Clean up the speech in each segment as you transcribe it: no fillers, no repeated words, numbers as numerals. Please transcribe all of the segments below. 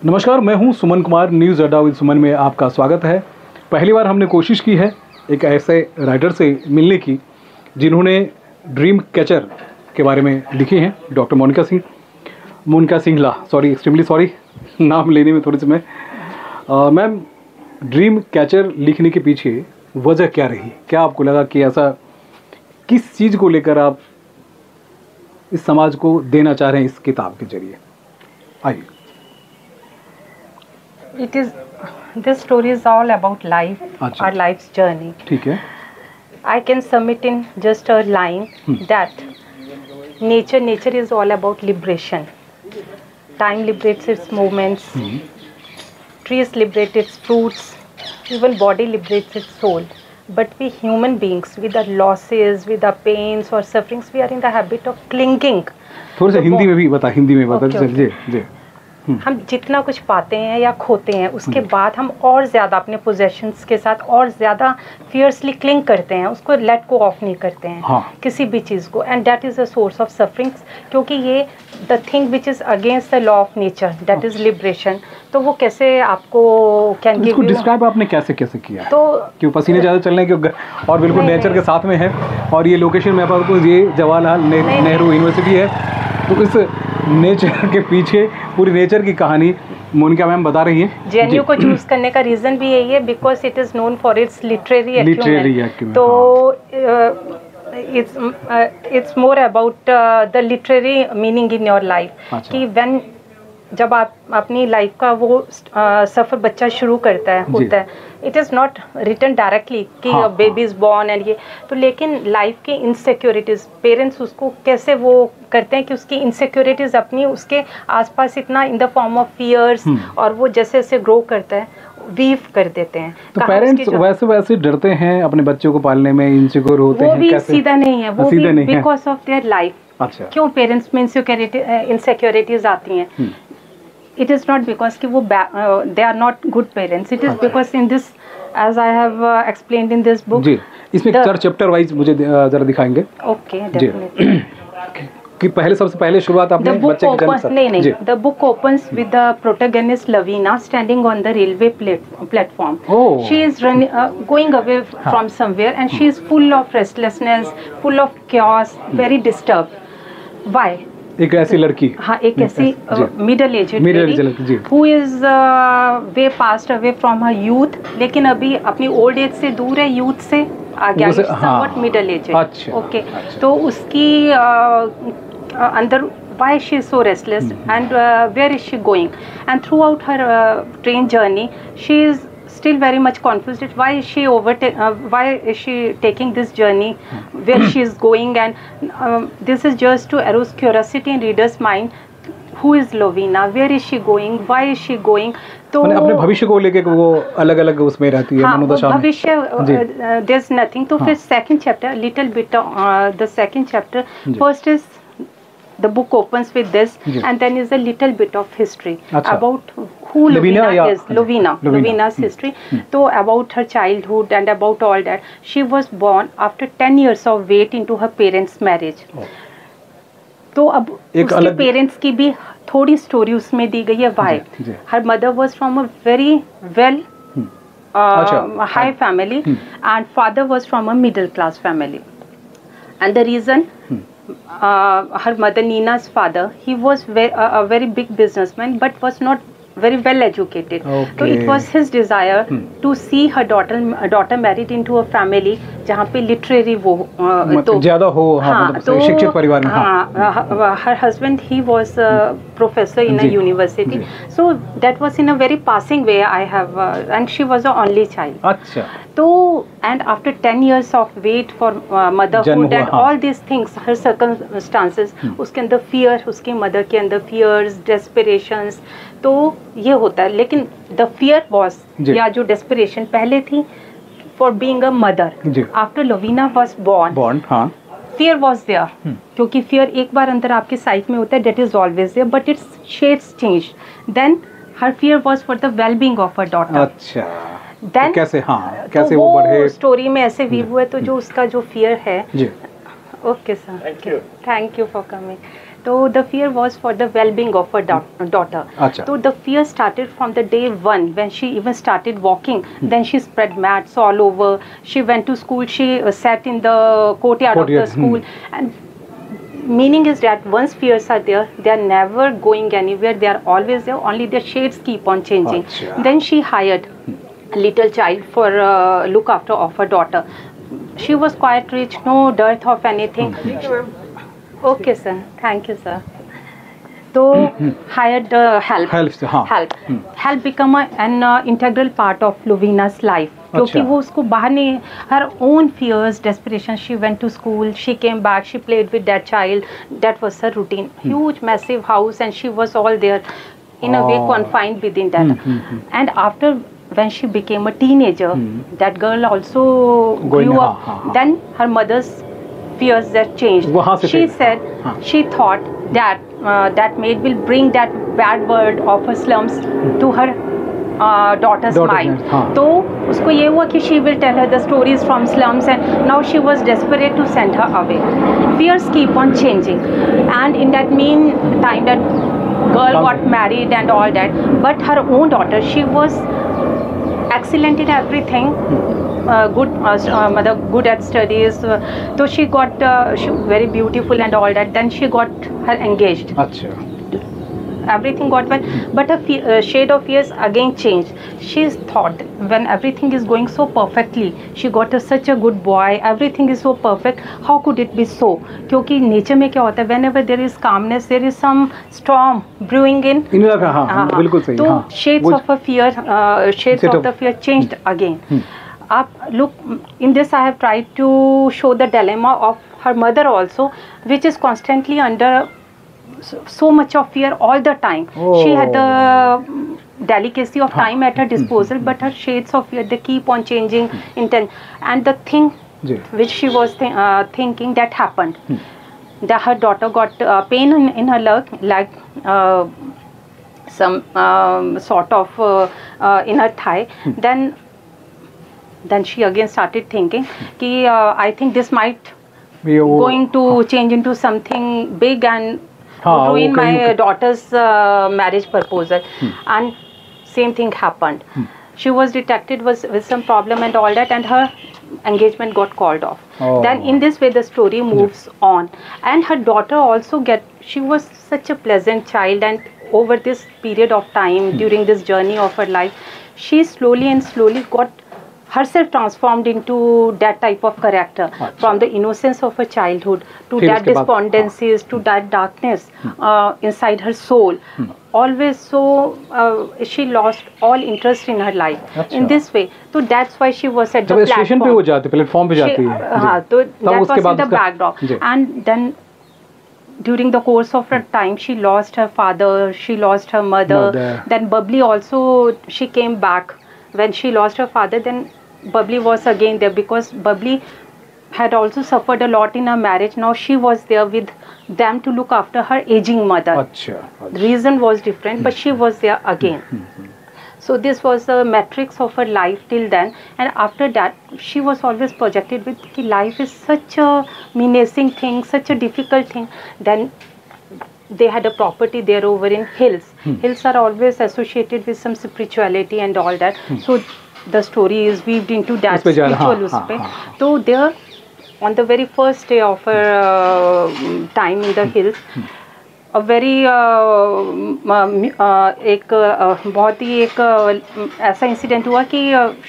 नमस्कार, मैं हूं सुमन कुमार। न्यूज़ अड्डा विद सुमन में आपका स्वागत है। पहली बार हमने कोशिश की है एक ऐसे राइटर से मिलने की जिन्होंने ड्रीम कैचर के बारे में लिखी हैं, doctor Monika Singhla. Sorry, extremely sorry नाम लेने में थोड़ी सी मैम, ड्रीम कैचर लिखने के पीछे वजह क्या रही? क्या आपको लगा कि ऐसा किस चीज़ को लेकर आप इस समाज को देना चाह रहे हैं इस किताब के जरिए? आइए। It is, this story is all about life, our life's journey. ठीक है। I can sum it in just a line that nature is all about liberation. Time liberates its movements, trees liberate its fruits, even body liberates its soul. But we human beings, with our losses, with our pains or sufferings, we are in the habit of clinging. थोड़ा सा हिंदी में भी बता, जी। हम जितना कुछ पाते हैं या खोते हैं उसके बाद हम और ज़्यादा अपने पोजेशंस के साथ और ज़्यादा फियर्सली क्लिंग करते हैं, उसको लेट को ऑफ नहीं करते हैं किसी भी चीज़ को, and that is a source of sufferings, क्योंकि ये the thing which is against the law of nature, that is liberation. तो वो कैसे आपको कैन गिव यू, डिस्क्राइब आपने कैसे किया? तो क्यों पसीने ज़्यादा चलने के और बिल्कुल नेचर के साथ में है, और ये लोकेशन में आपको ये जवाहरलाल नेहरू यूनिवर्सिटी है, तो इस नेचर के पीछे पूरी नेचर की कहानी मोनिका मैम बता रही हैं। जेएनयू को चूज करने का रीजन भी यही है, because it is known for its literary acumen. तो it's more about the literary meaning in your life, कि व्हेन जब आप अपनी लाइफ का वो सफ़र बच्चा शुरू करता है होता है, it is not written directly कि बेबी इज़ बॉर्न एंड ये तो, लेकिन लाइफ की इनसिक्योरिटीज़ पेरेंट्स उसको कैसे वो करते हैं कि उसकी इनसिक्योरिटीज़ अपनी उसके आसपास इतना in the form of fears, और वो जैसे जैसे ग्रो करता है वीव कर देते हैं। तो पेरेंट्स वैसे डरते हैं अपने बच्चों को पालने में, इनसिक्योर होते हैं। वो भी सीधा नहीं है, वो भी बिकॉज ऑफ देयर लाइफ। अच्छा, क्यों पेरेंट्स में इनसिक्योरिटीज आती हैं? It is not because कि वो they are not good parents. It is because in this, as I have explained in this book. जी, इसमें चैप्टर वाइज मुझे जरा दिखाएंगे। Okay, definitely. कि सबसे पहले शुरुआत आपने बच्चे के जन्म से। नहीं, the book opens with the protagonist Lavina standing on the railway platform. She is going away from somewhere, and she is full of restlessness, full of chaos, very disturbed. Why? एक ऐसी लड़की, हाँ, एक ऐसी मिडल एज लड़की who is way passed away from her youth, लेकिन अभी अपनी ओल्ड एज से दूर है, यूथ से आगे समवट मिडल एज है। ओके, तो उसकी अंदर why she is so restless and where is she going, and throughout her train journey she is still very much confused. Why is she taking this journey, where she is going, and this is just to arouse curiosity in reader's mind. Who is Lovina? Where is she going? Why is she going? तो अपने भविष्य को लेके वो अलग-अलग उसमें रहती है, मनोदशा में। भविष्य there's nothing. तो फिर second chapter, little bit the second chapter. First is the book opens with this, and then is a little bit of history about who Lovina is. Lovina's history. So about her childhood and about all that. She was born after 10 years of wait into her parents' marriage. तो अब उसके parents की भी थोड़ी story उसमें दी गई है। Why her mother was from a very well high family, and father was from a middle class family, and the reason her mother Nina's father, he was a very big businessman but was not very well educated. So it was his desire to see her daughter married into a family जहाँ पे literary वो तो ज़्यादा हो, तो शिक्षित परिवार में। her husband, he was a professor in a university, so that was in a very passing way. I have and she was the only child. अच्छा, तो and after 10 years of wait for motherhood and all these things, her circumstances, उसके अंदर fear, उसकी mother के अंदर fears, desperations, तो ये होता है। लेकिन the fear was, या जो desperation पहले थी for being a mother, after Lovina was born, हाँ, fear was there, क्योंकि fear एक बार अंदर आपके साइड में होता है, that is always there, but its shades changed. Then her fear was for the well-being of her daughter. अच्छा, then तो कैसे वो बढ़े स्टोरी में ऐसे वीव हुए, तो जो उसका जो fear है। Okay sir, thank you for coming. So the fear was for the well-being of her daughter. अच्छा. So the fear started from the day one when she even started walking. Then she spread mats all over. She went to school. She sat in the courtyard of the school. And meaning is that once fears are there, they are never going anywhere. They are always there. Only their shades keep on changing. अच्छा. Then she hired a little child for look after of her daughter. She was quite rich, no dearth of anything. Okay, sir. Thank you, sir. So hired help. Help become an integral part of Lovina's life. क्योंकि वो उसको बाहर नहीं, her own fears, desperation. She went to school. She came back. She played with that child. That was her routine. Huge, massive house, and she was all there, in a way confined within that. And after, when she became a teenager, that girl also grew up. Then her mother's fears that changed. She said, she thought that that maid will bring that bad word of her slums to her daughter's mind. तो उसको ये हुआ कि she will tell her the stories from slums, and now she was desperate to send her away. Fears keep on changing, and in that mean time that girl got married and all that, but her own daughter, she was excellent in everything. Good mother, good at studies. So she got she very beautiful and all that. Then she got her engaged. अच्छा. Everything got well, but her shade of fears again changed. She thought when everything is going so perfectly, she got such a good boy, everything is so perfect, how could it be so? क्योंकि nature में क्या होता है, whenever there is calmness, there is some storm brewing in. हाँ, बिल्कुल सही. तो shades of a fear, shades of the fear changed again. Look, in this I have tried to show the dilemma of her mother also, which is constantly under so much of fear all the time. She had the delicacy of time at her disposal, but her shades of fear, they keep on changing intense. And the thing which she was thinking, that happened. That her daughter got pain in her leg, like some sort of in her thigh. Then she again started thinking कि I think this might be going to change into something big and ruin my daughter's marriage proposal. And same thing happened. She was detected with some problem and all that, and her engagement got called off. Then in this way the story moves on, and her daughter also she was such a pleasant child, and over this period of time, during this journey of her life, she slowly got herself transformed into that type of character. From the innocence of her childhood to that despondencies, to that darkness inside her soul. Always so she lost all interest in her life. In this way, so that's why she was at the platform. पे हो जाती, platform पे जाती है. हाँ, तो that was in the backdrop. And then during the course of her time, she lost her father, she lost her mother. Then Bubbly also, she came back. When she lost her father, then Bubbly was again there, because Bubbly had also suffered a lot in her marriage. Now she was there with them to look after her aging mother. The reason was different, but she was there again. So this was the matrix of her life till then. And after that, she was always projected with कि life is such a menacing thing, such a difficult thing. Then they had a property there over in Hills. Hills are always associated with some spirituality and all that. So the story is weaved into that spiritual aspect. So there, on the very first day of her time in the Hills, a very एक बहुत ही एक ऐसा incident हुआ कि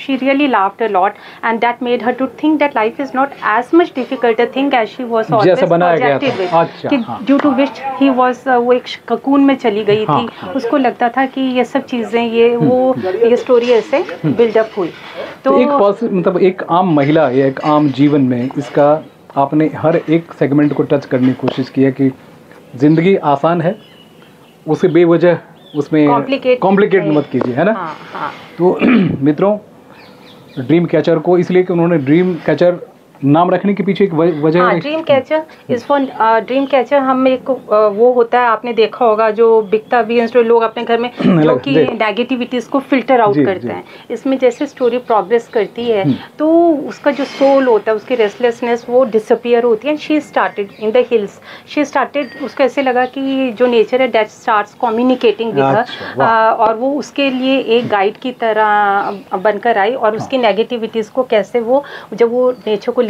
she really laughed a lot, and that made her to think that life is not as much difficult a thing as she was always projected with. कि due to which he was वो एक cocoon में चली गई थी. उसको लगता था कि ये सब चीज़ें ये स्टोरी ऐसे बिल्डअप हुई. तो मतलब एक आम महिला या एक आम जीवन में इसका आपने हर एक सेगमेंट को टच करने की कोशिश की है कि जिंदगी आसान है, उसे बेवजह उसमें कॉम्प्लिकेट मत कीजिए, है ना. तो मित्रों, ड्रीम कैचर को इसलिए कि उन्होंने ड्रीम कैचर नाम रखने के पीछे एक वजह है? Dream catcher is for dream catcher. हम एक वो होता है, आपने देखा होगा जो बिकता भी है, लोग अपने घर में जो कि नेगेटिविटीज को फिल्टर आउट करते हैं। इसमें जैसे स्टोरी प्रोग्रेस करती है तो उसका जो सोल होता है, उसकी रेस्टलेसनेस वो डिसअपियर होती है। She started in the hills, she started, उसको ऐसे लगा कि जो नेचर है that starts communicating with her, और वो उसके लिए एक गाइड की तरह बनकर आई, और उसकी नेगेटिविटीज को कैसे वो, जब वो नेचर को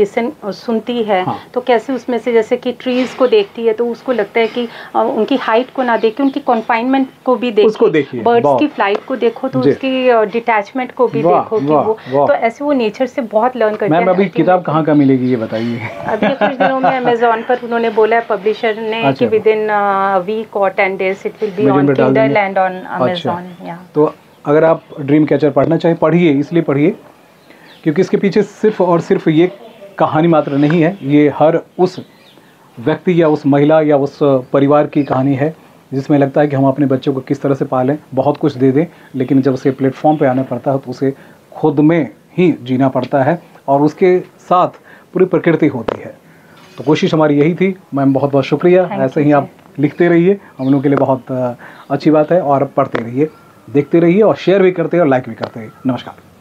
सुनती है तो कैसे उसमें से, जैसे कि ट्रीज को देखती है तो उसको लगता है कि उनकी हाइट को ना देख के उनकी कन्फाइनमेंट को भी देखिए, बर्ड्स की फ्लाइट को देखो तो उसकी डिटैचमेंट को भी देखो कि वो, तो ऐसे वो नेचर से बहुत लर्न करते हैं। मैम अभी किताब कहाँ का मिलेगी ये बताइए? अभी कुछ दिनों में अमेज़न पर उन्होंने बोला है पब्लिशर ने कि विद इन वीक और 10 days it will be on Kindle and on Amazon. तो अगर आप ड्रीम कैचर पढ़ना चाहें, पढ़िए, इसलिए पढ़िए क्योंकि इसके पीछे सिर्फ और सिर्फ ये कहानी मात्र नहीं है, ये हर उस व्यक्ति या उस महिला या उस परिवार की कहानी है जिसमें लगता है कि हम अपने बच्चों को किस तरह से पालें, बहुत कुछ दे दें, लेकिन जब उसे प्लेटफॉर्म पे आना पड़ता है तो उसे खुद में ही जीना पड़ता है और उसके साथ पूरी प्रकृति होती है। तो कोशिश हमारी यही थी। मैम बहुत बहुत शुक्रिया, ऐसे ही आप लिखते रहिए, हम लोगों के लिए बहुत अच्छी बात है, और पढ़ते रहिए, देखते रहिए और शेयर भी करते हैं और लाइक भी करते हैं। नमस्कार।